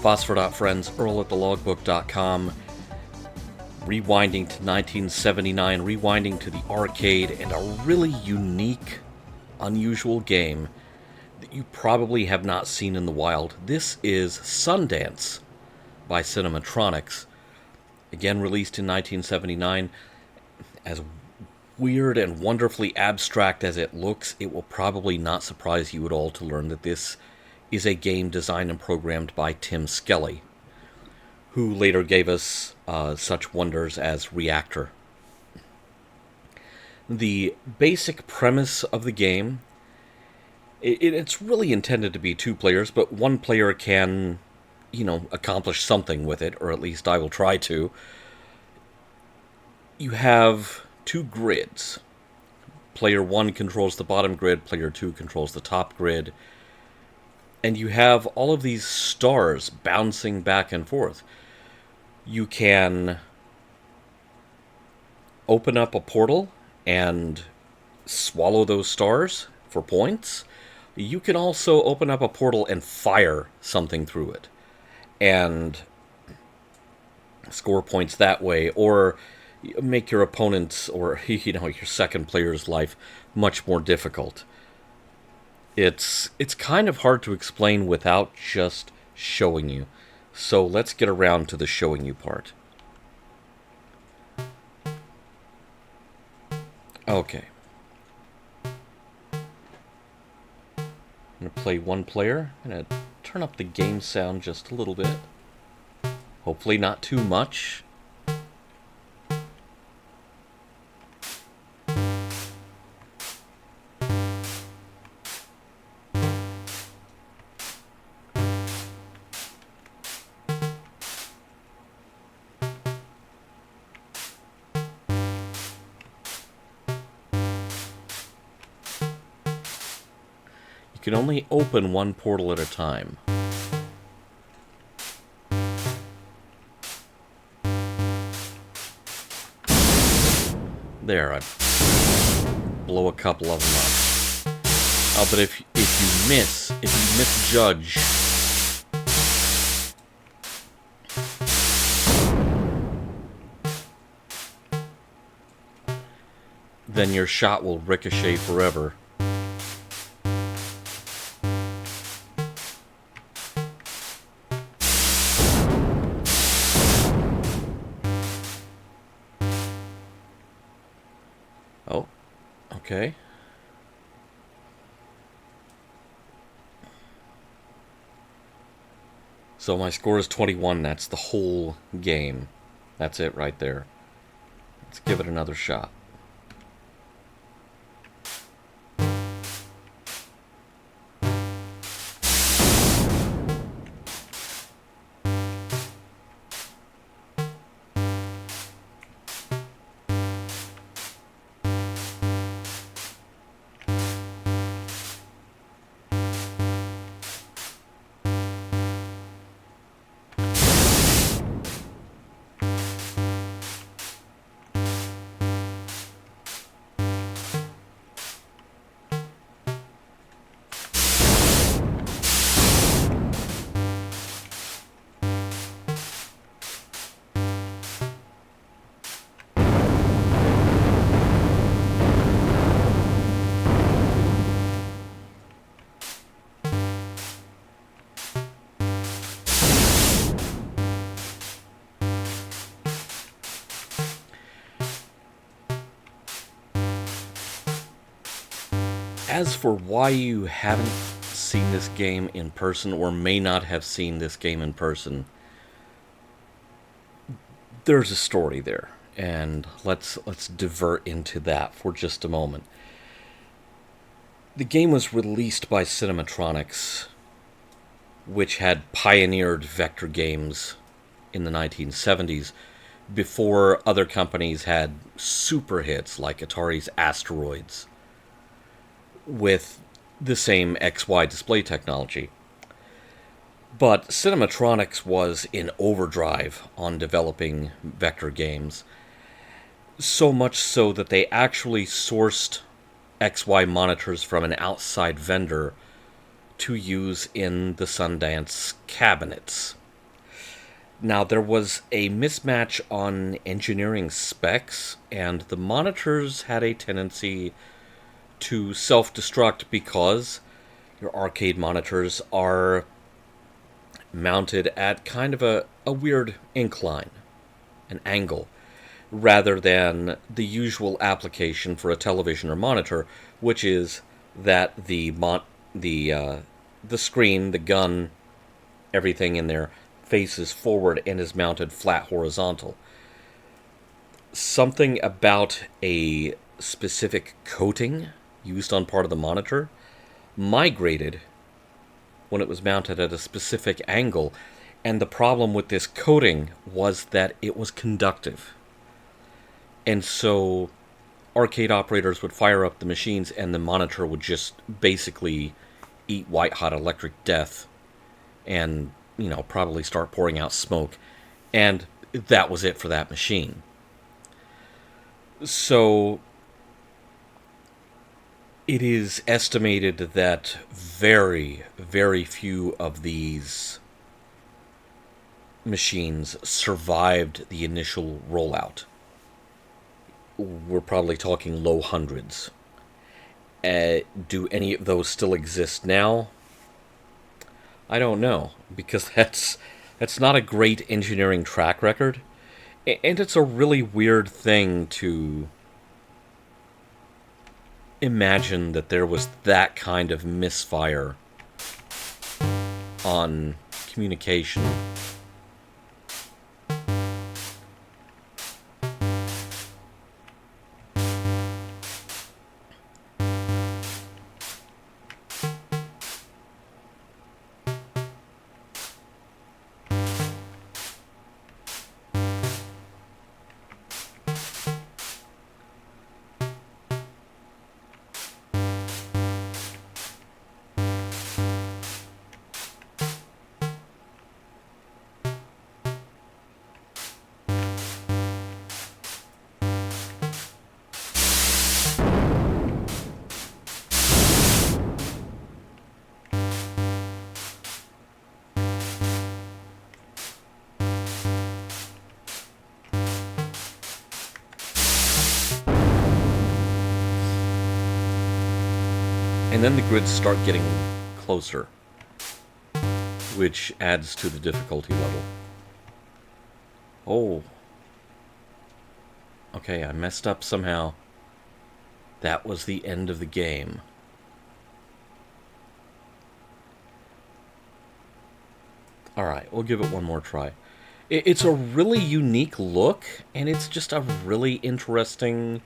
Phosphor Dot friends, Earl at thelogbook.com, rewinding to 1979, rewinding to the arcade, and a really unique, unusual game that you probably have not seen in the wild. This is Sundance by Cinematronics, again released in 1979. As weird and wonderfully abstract as it looks, it will probably not surprise you at all to learn that this is a game designed and programmed by Tim Skelly, who later gave us such wonders as Reactor. The basic premise of the game, it's really intended to be two players, but one player can, accomplish something with it, or at least I will try to. You have two grids. Player 1 controls the bottom grid, player 2 controls the top grid. And you have all of these stars bouncing back and forth. You can open up a portal and swallow those stars for points. You can also open up a portal and fire something through it and score points that way, or make your opponent's or your second player's life much more difficult. It's kind of hard to explain without just showing you. So let's get around to the showing you part. Okay. I'm going to play one player. I'm going to turn up the game sound just a little bit. Hopefully not too much. You can only open one portal at a time. There, I blow a couple of them up. But if you misjudge, then your shot will ricochet forever. Oh, okay. So my score is 21. That's the whole game. That's it right there. Let's give it another shot. As for why you haven't seen this game in person, or may not have seen this game in person, there's a story there, and let's divert into that for just a moment. The game was released by Cinematronics, which had pioneered vector games in the 1970s, before other companies had super hits like Atari's Asteroids, with the same XY display technology. But Cinematronics was in overdrive on developing vector games, so much so that they actually sourced XY monitors from an outside vendor to use in the Sundance cabinets. Now, there was a mismatch on engineering specs, and the monitors had a tendency to self destruct because your arcade monitors are mounted at kind of a weird incline, an angle, rather than the usual application for a television or monitor, which is that the screen, the gun, everything in there faces forward and is mounted flat horizontal. Something about a specific coating used on part of the monitor migrated when it was mounted at a specific angle, and the problem with this coating was that it was conductive. And so arcade operators would fire up the machines and the monitor would just basically eat white hot electric death and, probably start pouring out smoke. And that was it for that machine. So it is estimated that very, very few of these machines survived the initial rollout. We're probably talking low hundreds. Do any of those still exist now? I don't know, because that's not a great engineering track record, and it's a really weird thing to imagine that there was that kind of misfire on communication. And then the grids start getting closer, which adds to the difficulty level. Oh. Okay, I messed up somehow. That was the end of the game. Alright, we'll give it one more try. It's a really unique look, and it's just a really interesting...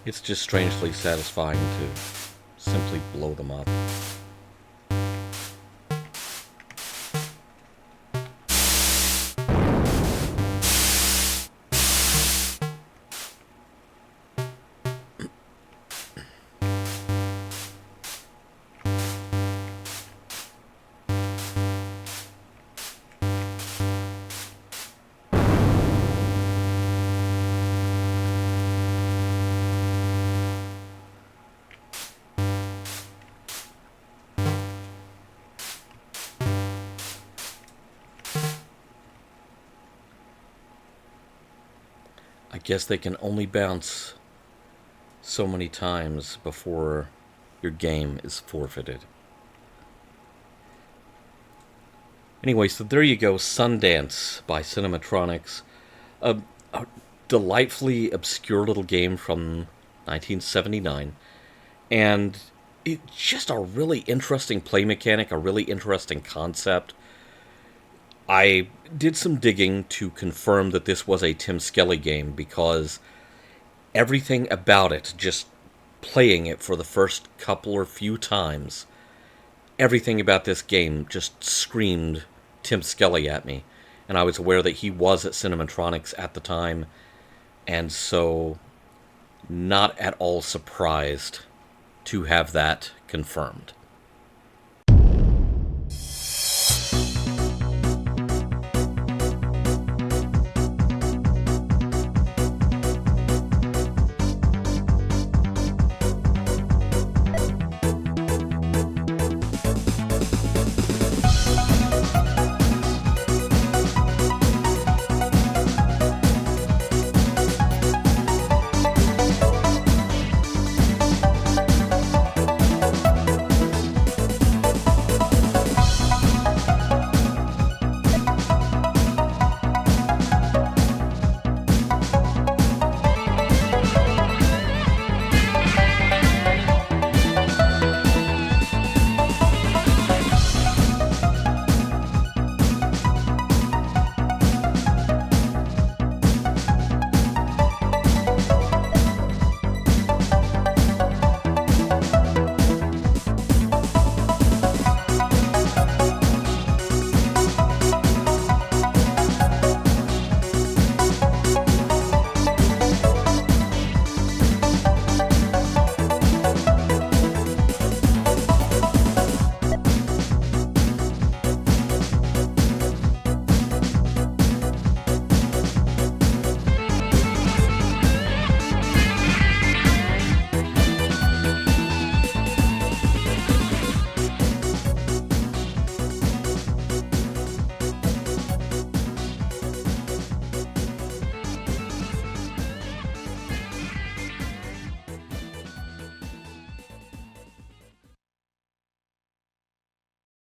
It's just strangely satisfying to simply blow them up. I guess they can only bounce so many times before your game is forfeited. Anyway, so there you go, Sundance by Cinematronics. A delightfully obscure little game from 1979. And it's just a really interesting play mechanic, a really interesting concept. I did some digging to confirm that this was a Tim Skelly game because everything about it, just playing it for the first couple or few times, everything about this game just screamed Tim Skelly at me. And I was aware that he was at Cinematronics at the time, and so not at all surprised to have that confirmed.